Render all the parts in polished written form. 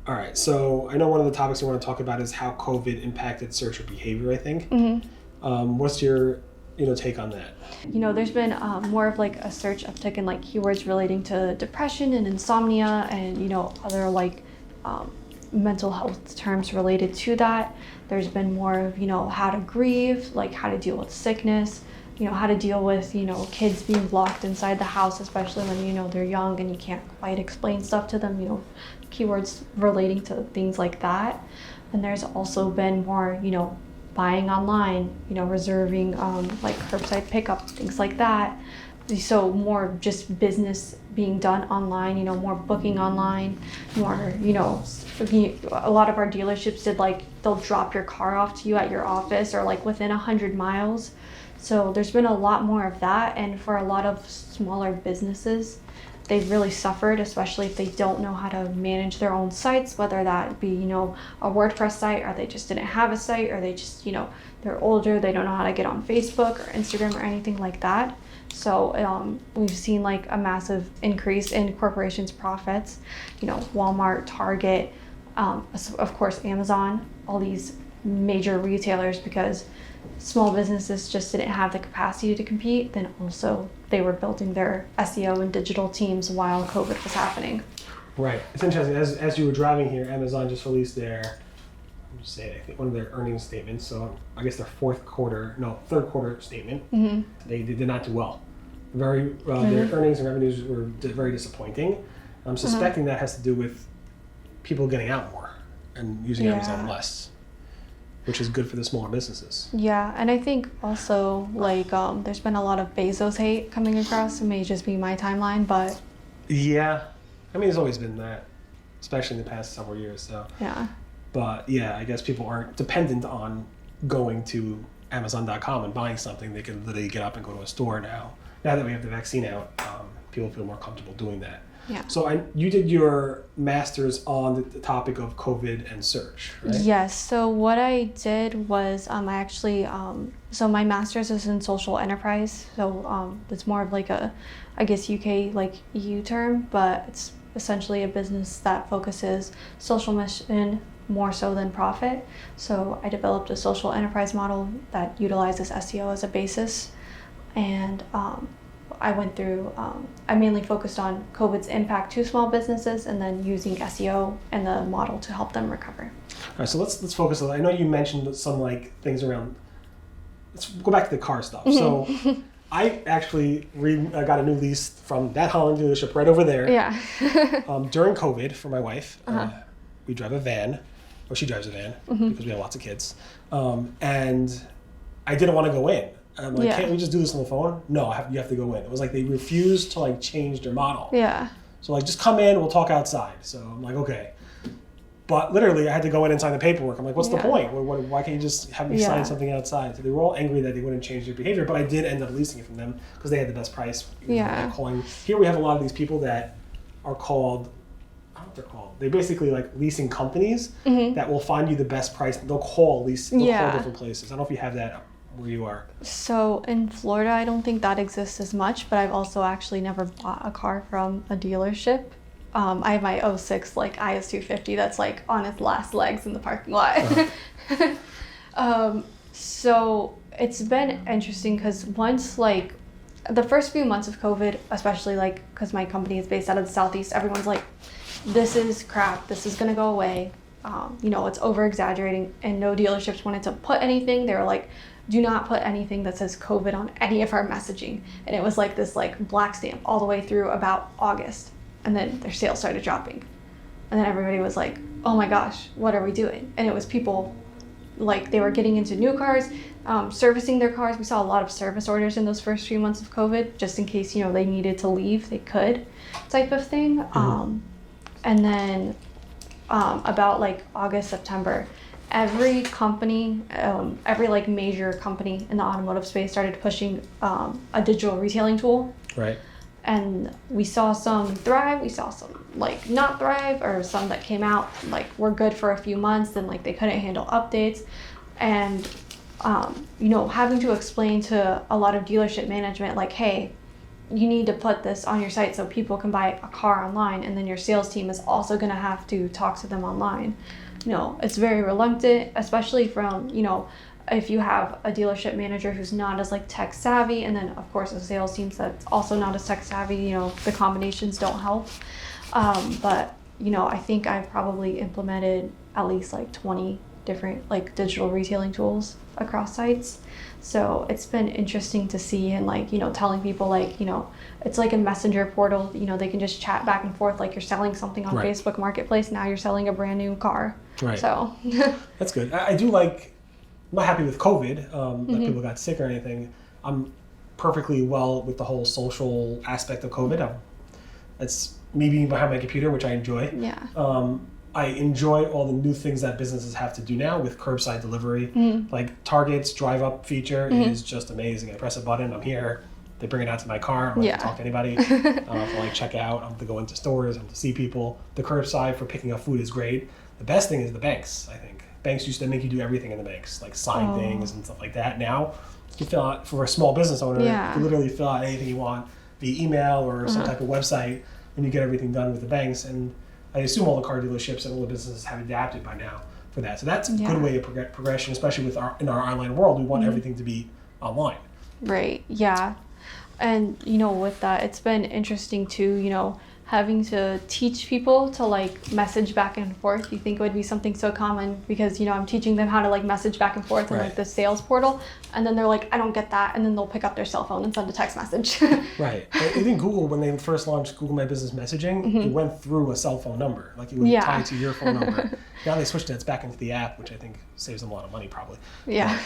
All right. So I know one of the topics we want to talk about is how COVID impacted searcher behavior, I think. What's your take on that? There's been more of like a search uptick in like keywords relating to depression and insomnia and, other like mental health terms related to that. There's been more of, how to grieve, like how to deal with sickness, how to deal with, kids being locked inside the house, especially when, they're young and you can't quite explain stuff to them, keywords relating to things like that. And there's also been more, buying online, reserving like curbside pickup, things like that. So more just business being done online, more booking online, more, a lot of our dealerships did like, they'll drop your car off to you at your office or like within 100 miles. So there's been a lot more of that. And for a lot of smaller businesses, they've really suffered, especially if they don't know how to manage their own sites, whether that be, a WordPress site, or they just didn't have a site, or they just, they're older, they don't know how to get on Facebook or Instagram or anything like that. So we've seen like a massive increase in corporations' profits, Walmart, Target, of course, Amazon, all these major retailers, because small businesses just didn't have the capacity to compete. Then also they were building their SEO and digital teams while COVID was happening. Right. It's interesting. As you were driving here, Amazon just released their, I think one of their earnings statements. So I guess their third quarter statement. Mm-hmm. They did not do well. Their earnings and revenues were very disappointing. I'm suspecting that has to do with people getting out more and using Amazon less, which is good for the smaller businesses. Yeah, and I think also like there's been a lot of Bezos hate coming across. It may just be my timeline, but yeah, I mean, there's always been that, especially in the past several years. So yeah, but yeah, I guess people aren't dependent on going to Amazon.com and buying something. They can literally get up and go to a store now. Now that we have the vaccine out, people feel more comfortable doing that. Yeah. So you did your master's on the topic of COVID and search, right? Yes. So what I did was I actually, so my master's is in social enterprise. So it's more of like a, I guess UK like EU term, but it's essentially a business that focuses social mission more so than profit. So I developed a social enterprise model that utilizes SEO as a basis. And I went through, I mainly focused on COVID's impact to small businesses and then using SEO and the model to help them recover. All right, so let's focus on, I know you mentioned some like things around, let's go back to the car stuff. So I actually got a new lease from that Holland dealership right over there. Yeah. During COVID for my wife. We drive a van, or she drives a van because we have lots of kids. And I didn't want to go in. I'm like, can't we just do this on the phone? No, you have to go in. It was like they refused to like change their model. Yeah. So like, just come in, we'll talk outside. So I'm like, okay. But literally, I had to go in and sign the paperwork. I'm like, what's the point? Why can't you just have me sign something outside? So they were all angry that they wouldn't change their behavior, but I did end up leasing it from them because they had the best price. Yeah. Here we have a lot of these people that are called, I don't know what they're called. They're basically like leasing companies that will find you the best price. They'll call different places. I don't know if you have that where you are. So in Florida, I don't think that exists as much, but I've also actually never bought a car from a dealership. I have my 06 like IS250 that's like on its last legs in the parking lot. So it's been interesting because once like the first few months of COVID, especially like because my company is based out of the Southeast, everyone's like, this is crap, this is gonna go away. It's over exaggerating, and no dealerships wanted to put anything. They were like, do not put anything that says COVID on any of our messaging. And it was like this like black stamp all the way through about August. And then their sales started dropping. And then everybody was like, oh my gosh, what are we doing? And it was people like they were getting into new cars, servicing their cars. We saw a lot of service orders in those first few months of COVID, just in case, they needed to leave, they could, type of thing. And then about like August, September, every company, every like major company in the automotive space started pushing a digital retailing tool. Right. And we saw some thrive, we saw some like not thrive, or some that came out like were good for a few months, then like they couldn't handle updates. And having to explain to a lot of dealership management like, hey, you need to put this on your site so people can buy a car online, and then your sales team is also going to have to talk to them online. It's very reluctant, especially from, if you have a dealership manager who's not as like tech savvy, and then of course a sales team that's also not as tech savvy, the combinations don't help. But I think I've probably implemented at least like 20 different like digital retailing tools across sites. So it's been interesting to see, and like, telling people like, it's like a messenger portal, they can just chat back and forth like you're selling something on Right. Facebook Marketplace. Now you're selling a brand new car. Right. So That's good. I do like, I'm not happy with COVID, that people got sick or anything. I'm perfectly well with the whole social aspect of COVID. It's me being behind my computer, which I enjoy. yeah. I enjoy all the new things that businesses have to do now with curbside delivery. Like Target's drive up feature is just amazing. I press a button, I'm here. They bring it out to my car. I don't have to talk to anybody. For like check out, I have to go into stores, I have to see people. The curbside for picking up food is great. The best thing is the banks, I think. Banks used to make you do everything in the banks, like sign things and stuff like that. Now, you fill out, for a small business owner, you literally fill out anything you want via email or some type of website, and you get everything done with the banks. And I assume all the car dealerships and all the businesses have adapted by now for that. So that's a good way of progression, especially with in our online world. We want everything to be online. Right. Yeah. And, with that, it's been interesting too, having to teach people to like message back and forth. You think it would be something so common because, I'm teaching them how to like message back and forth in like the sales portal. And then they're like, I don't get that. And then they'll pick up their cell phone and send a text message. Right. Even Google, when they first launched Google My Business Messaging, it went through a cell phone number. Like it would tie to your phone number. Now they switched it back into the app, which I think saves them a lot of money probably. Yeah.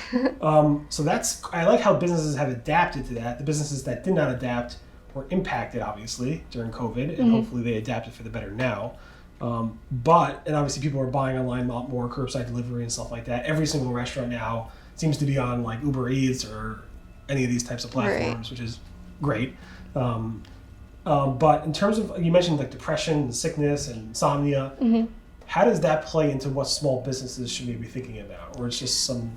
So I like how businesses have adapted to that. The businesses that did not adapt were impacted, obviously, during COVID, and hopefully they adapted for the better now. And obviously people are buying online a lot more, curbside delivery and stuff like that. Every single restaurant now seems to be on like Uber Eats or any of these types of platforms, which is great. But in terms of, you mentioned like depression and sickness and insomnia, how does that play into what small businesses should we be thinking about? Or it's just some...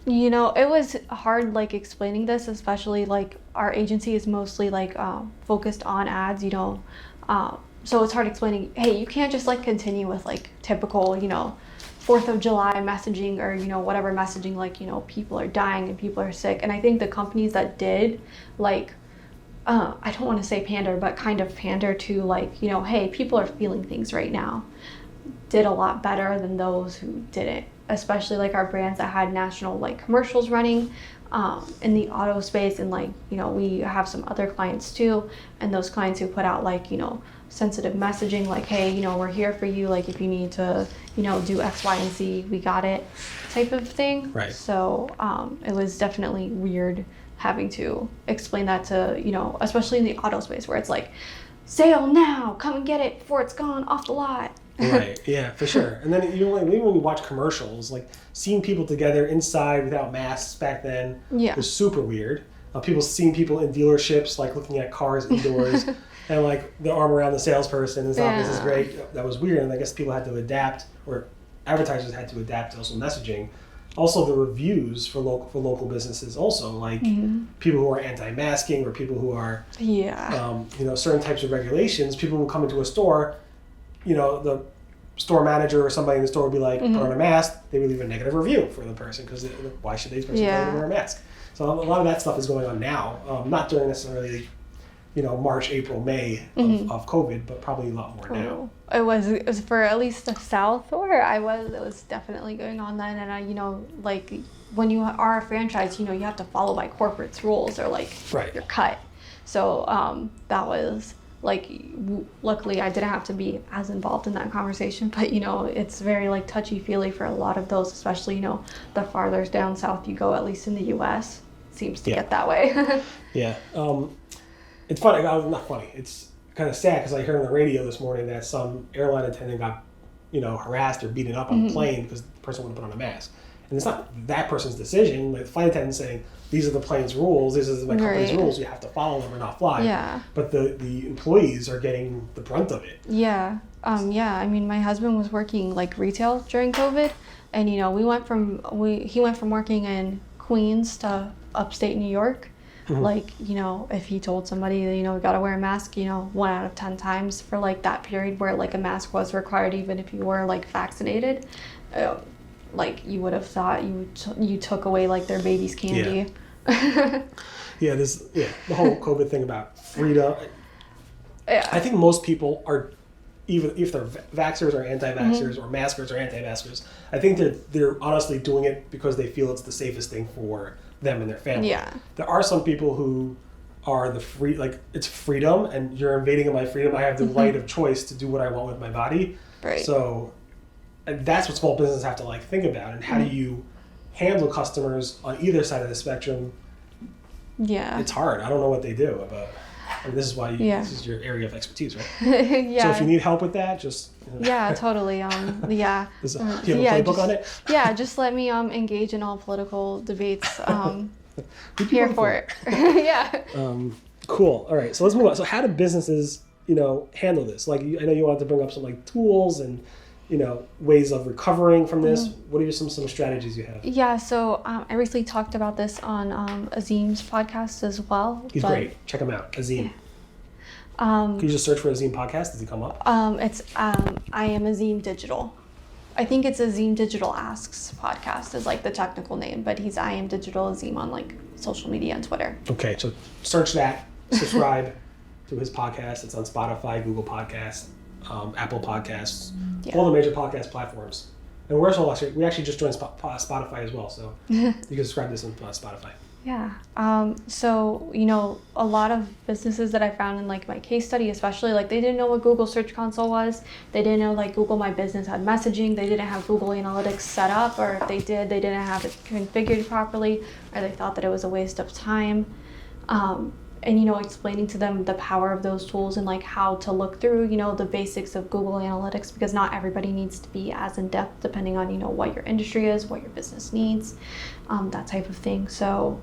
It was hard like explaining this, especially like our agency is mostly like focused on ads, so it's hard explaining, hey, you can't just like continue with like typical, 4th of July messaging or, whatever messaging, like, people are dying and people are sick. And I think the companies that did like, I don't want to say pander, but kind of pander to like, hey, people are feeling things right now, did a lot better than those who didn't. Especially like our brands that had national like commercials running in the auto space, and like we have some other clients too, and those clients who put out like sensitive messaging like, hey, we're here for you, like if you need to do X, Y, and Z, we got it type of thing. Right. So it was definitely weird having to explain that to especially in the auto space where it's like, sale now, come and get it before it's gone off the lot. Right, yeah, for sure. And then even when you watch commercials, like seeing people together inside without masks back then was super weird. Seeing people in dealerships, like looking at cars indoors and like the arm around the salesperson and stuff. This is great. That was weird. And I guess people had to adapt, or advertisers had to adapt to also messaging. Also the reviews for local businesses also, like people who are anti-masking or people who are, certain types of regulations. People will come into a store, the store manager or somebody in the store would be like, put on a mask. They would leave a negative review for the person because why should these person wear a mask? So a lot of that stuff is going on now, not during necessarily, March, April, May of COVID, but probably a lot more now. It was for at least the South where I was. It was definitely going on then, and I, like when you are a franchise, you have to follow by corporate's rules or like you're cut. So that was. Like, luckily I didn't have to be as involved in that conversation, but it's very like touchy-feely for a lot of those, especially the farther down south you go, at least in the U.S. seems to get that way. It's funny. Not funny. It's kind of sad because I heard on the radio this morning that some airline attendant got harassed or beaten up on the plane because the person wouldn't put on a mask. And it's not that person's decision. Like the flight attendant saying, these are the plane's rules, these are my company's rules, you have to follow them or not fly. Yeah. But the employees are getting the brunt of it. Yeah. I mean, my husband was working like retail during COVID, and he went from working in Queens to upstate New York, Like, you know, if he told somebody, you know, you gotta wear a mask, you know, 1 out of 10 times for like that period where like a mask was required, even if you were like vaccinated, like you would have thought you took away like their baby's candy. Yeah, the whole COVID thing about freedom. Yeah. I think most people are, even if they're vaxxers or anti-vaxxers or maskers or anti-maskers, I think they're honestly doing it because they feel it's the safest thing for them and their family. Yeah. There are some people who are it's freedom, and you're invading my freedom. I have the right of choice to do what I want with my body. Right. So and that's what small businesses have to like think about, and how do you handle customers on either side of the spectrum? Yeah. It's hard. I don't know what they do, but this is why this is your area of expertise, right? So if you need help with that, just totally. Do you have a playbook on it? Just let me engage in all political debates. Here for it. Cool. All right. So let's move on. So how do businesses, handle this? Like, I know you wanted to bring up some like tools and ways of recovering from this. What are some strategies you have? Yeah, so I recently talked about this on Azeem's podcast as well. He's great. Check him out, Azeem. Can you just search for Azeem podcast? Does he come up? It's I am Azeem Digital. I think it's Azeem Digital Asks podcast is like the technical name, but he's I am Digital Azeem on like social media and Twitter. Okay, so search that. Subscribe to his podcast. It's on Spotify, Google Podcasts, Apple Podcasts, all the major podcast platforms. And we actually just joined Spotify as well, so you can subscribe to this on Spotify. Yeah. So, a lot of businesses that I found in like my case study, especially, like they didn't know what Google Search Console was. They didn't know like Google My Business had messaging. They didn't have Google Analytics set up, or if they did, they didn't have it configured properly, or they thought that it was a waste of time. And, explaining to them the power of those tools and like how to look through, the basics of Google Analytics, because not everybody needs to be as in depth depending on, what your industry is, what your business needs, that type of thing. So,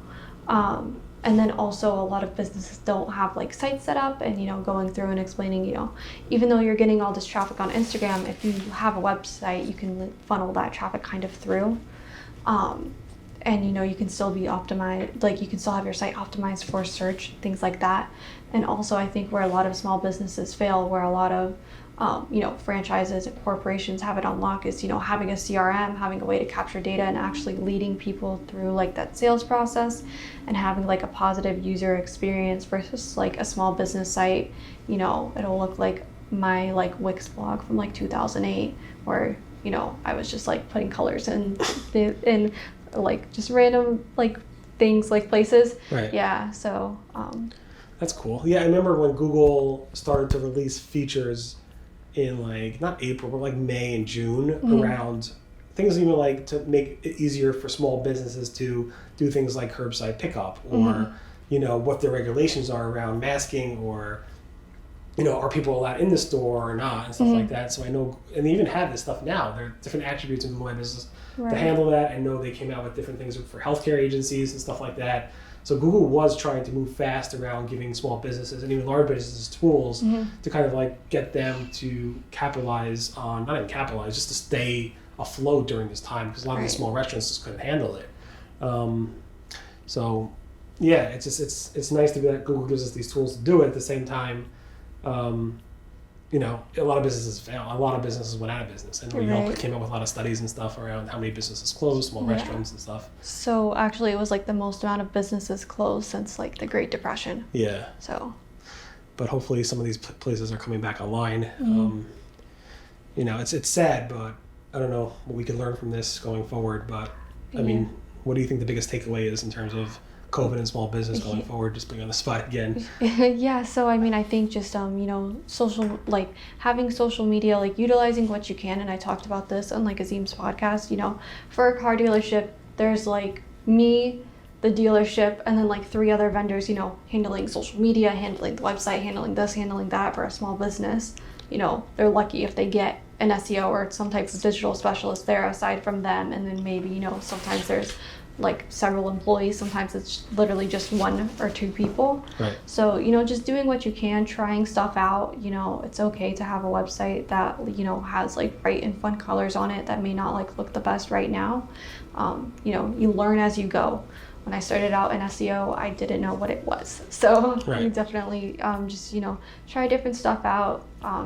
and then also a lot of businesses don't have like sites set up, and, going through and explaining, even though you're getting all this traffic on Instagram, if you have a website, you can funnel that traffic kind of through. And you can still be optimized, like you can still have your site optimized for search, things like that. And also I think where a lot of small businesses fail, where a lot of franchises and corporations have it on lock, is having a CRM, having a way to capture data and actually leading people through like that sales process, and having like a positive user experience versus like a small business site. It'll look like my like Wix blog from like 2008, where I was just like putting colors in like just random like things, like places. Right. Yeah. So that's cool. Yeah, I remember when Google started to release features in like not April but like May and June, around things even like to make it easier for small businesses to do things like curbside pickup, or what their regulations are around masking, or are people allowed in the store or not, and stuff like that. So I know, and they even have this stuff now. There are different attributes in Google My Business to handle that. I know they came out with different things for healthcare agencies and stuff like that. So Google was trying to move fast around giving small businesses and even large businesses tools to kind of like get them to capitalize on, not even capitalize, just to stay afloat during this time, because a lot of these small restaurants just couldn't handle it. So yeah, it's nice to be that Google gives us these tools to do it. At the same time, a lot of businesses fail. A lot of businesses went out of business, and Yelp came up with a lot of studies and stuff around how many businesses closed, small restaurants and stuff. So actually, it was like the most amount of businesses closed since like the Great Depression. Yeah. So. But hopefully, some of these places are coming back online. It's sad, but I don't know what we can learn from this going forward. But I mean, what do you think the biggest takeaway is in terms of COVID and small business going forward, just being on the spot again? Yeah, so I mean, I think just social, like having social media, like utilizing what you can, and I talked about this on like Azeem's podcast. For a car dealership, there's like me, the dealership, and then like 3 other vendors, handling social media, handling the website, handling this, handling that. For a small business, they're lucky if they get an SEO or some type of digital specialist there aside from them, and then maybe sometimes there's like several employees, sometimes it's literally just 1 or 2 people. Right. So just doing what you can, trying stuff out. It's okay to have a website that has like bright and fun colors on it that may not like look the best right now. You learn as you go. when I started out in SEO, I didn't know what it was. So Right. you definitely just, try different stuff out.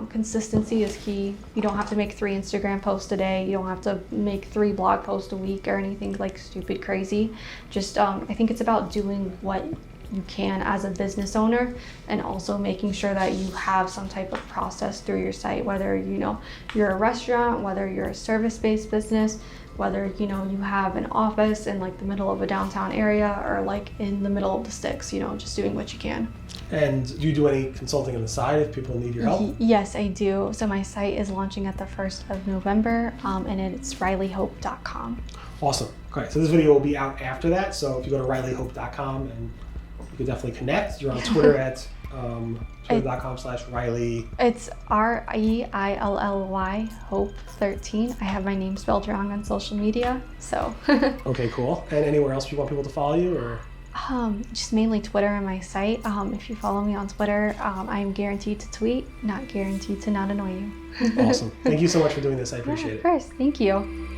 Consistency is key. You don't have to make 3 Instagram posts a day. You don't have to make 3 blog posts a week or anything like stupid crazy. Just, I think it's about doing what you can as a business owner, and also making sure that you have some type of process through your site, whether you're a restaurant, whether you're a service-based business, whether you have an office in like the middle of a downtown area or like in the middle of the sticks, just doing what you can. And do you do any consulting on the side if people need your help? Yes, I do. So my site is launching at the 1st of November, and it's rileyhope.com. Awesome. Okay, so this video will be out after that, so if you go to rileyhope.com, and you can definitely connect. You're on Twitter at twitter.com/Riley. It's REILLY Hope 13. I have my name spelled wrong on social media, so. Okay, cool. And anywhere else you want people to follow you, or? Just mainly Twitter and my site. If you follow me on Twitter, I am guaranteed to tweet, not guaranteed to not annoy you. Awesome. Thank you so much for doing this. I appreciate it. Of course. Thank you.